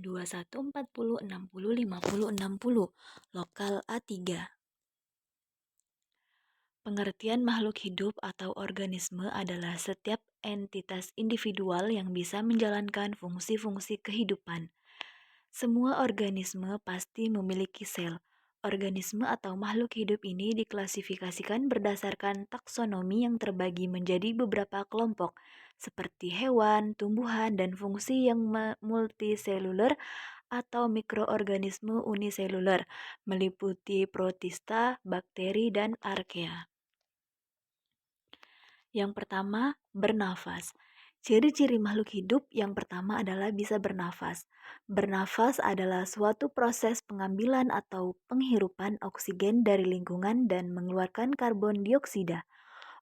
21 40 60 50 60. Lokal A3. Pengertian makhluk hidup atau organisme adalah setiap entitas individual yang bisa menjalankan fungsi-fungsi kehidupan. Semua organisme pasti memiliki sel. Organisme atau makhluk hidup ini diklasifikasikan berdasarkan taksonomi yang terbagi menjadi beberapa kelompok, seperti hewan, tumbuhan, dan fungsi yang multiseluler atau mikroorganisme uniseluler, meliputi protista, bakteri, dan arkea. Yang pertama, bernafas. Ciri-ciri makhluk hidup yang pertama adalah bisa bernafas. Bernafas adalah suatu proses pengambilan atau penghirupan oksigen dari lingkungan dan mengeluarkan karbon dioksida.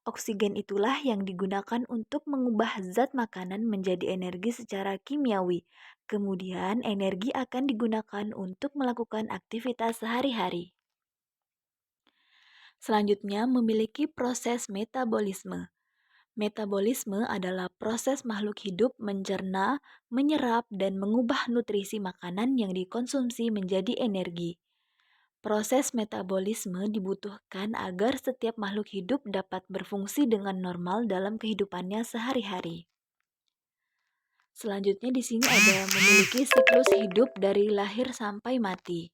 Oksigen itulah yang digunakan untuk mengubah zat makanan menjadi energi secara kimiawi. Kemudian, energi akan digunakan untuk melakukan aktivitas sehari-hari. Selanjutnya, memiliki proses metabolisme. Metabolisme adalah proses makhluk hidup mencerna, menyerap, dan mengubah nutrisi makanan yang dikonsumsi menjadi energi. Proses metabolisme dibutuhkan agar setiap makhluk hidup dapat berfungsi dengan normal dalam kehidupannya sehari-hari. Selanjutnya di sini ada memiliki siklus hidup dari lahir sampai mati.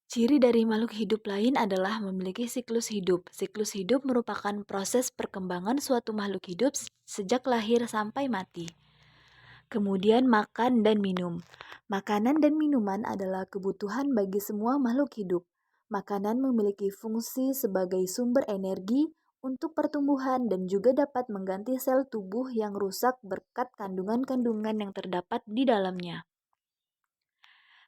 Ciri dari makhluk hidup lain adalah memiliki siklus hidup. Siklus hidup merupakan proses perkembangan suatu makhluk hidup sejak lahir sampai mati. Kemudian makan dan minum. Makanan dan minuman adalah kebutuhan bagi semua makhluk hidup. Makanan memiliki fungsi sebagai sumber energi untuk pertumbuhan dan juga dapat mengganti sel tubuh yang rusak berkat kandungan-kandungan yang terdapat di dalamnya.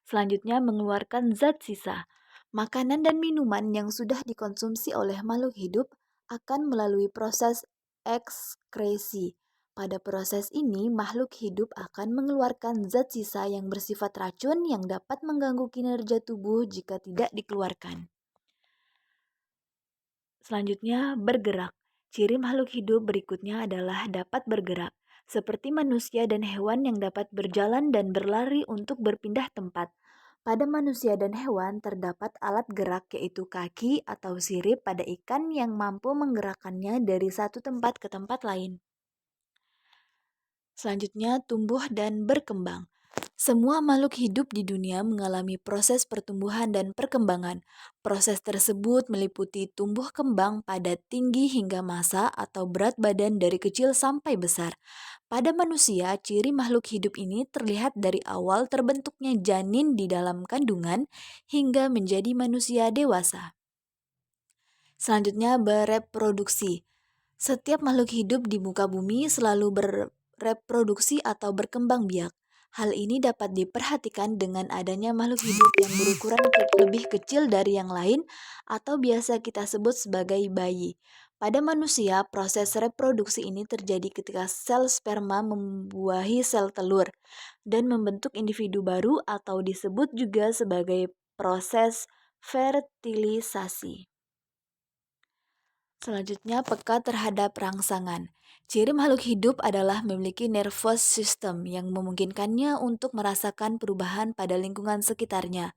Selanjutnya mengeluarkan zat sisa. Makanan dan minuman yang sudah dikonsumsi oleh makhluk hidup akan melalui proses ekskresi. Pada proses ini, makhluk hidup akan mengeluarkan zat sisa yang bersifat racun yang dapat mengganggu kinerja tubuh jika tidak dikeluarkan. Selanjutnya, bergerak. Ciri makhluk hidup berikutnya adalah dapat bergerak, seperti manusia dan hewan yang dapat berjalan dan berlari untuk berpindah tempat. Pada manusia dan hewan terdapat alat gerak yaitu kaki atau sirip pada ikan yang mampu menggerakkannya dari satu tempat ke tempat lain. Selanjutnya, tumbuh dan berkembang. Semua makhluk hidup di dunia mengalami proses pertumbuhan dan perkembangan. Proses tersebut meliputi tumbuh kembang pada tinggi hingga massa atau berat badan dari kecil sampai besar. Pada manusia, ciri makhluk hidup ini terlihat dari awal terbentuknya janin di dalam kandungan hingga menjadi manusia dewasa. Selanjutnya, bereproduksi. Setiap makhluk hidup di muka bumi selalu bereproduksi atau berkembang biak. Hal ini dapat diperhatikan dengan adanya makhluk hidup yang berukuran lebih kecil dari yang lain atau biasa kita sebut sebagai bayi. Pada manusia, proses reproduksi ini terjadi ketika sel sperma membuahi sel telur dan membentuk individu baru atau disebut juga sebagai proses fertilisasi. Selanjutnya, peka terhadap rangsangan. Ciri makhluk hidup adalah memiliki nervous system yang memungkinkannya untuk merasakan perubahan pada lingkungan sekitarnya.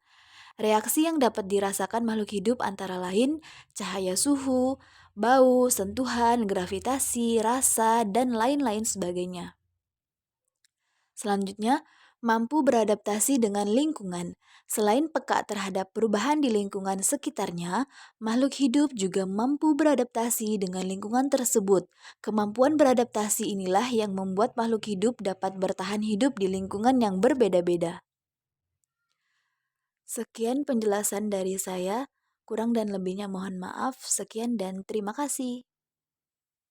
Reaksi yang dapat dirasakan makhluk hidup antara lain cahaya suhu, bau, sentuhan, gravitasi, rasa, dan lain-lain sebagainya. Selanjutnya, mampu beradaptasi dengan lingkungan. Selain peka terhadap perubahan di lingkungan sekitarnya, makhluk hidup juga mampu beradaptasi dengan lingkungan tersebut. Kemampuan beradaptasi inilah yang membuat makhluk hidup dapat bertahan hidup di lingkungan yang berbeda-beda. Sekian penjelasan dari saya, kurang dan lebihnya mohon maaf. Sekian dan terima kasih.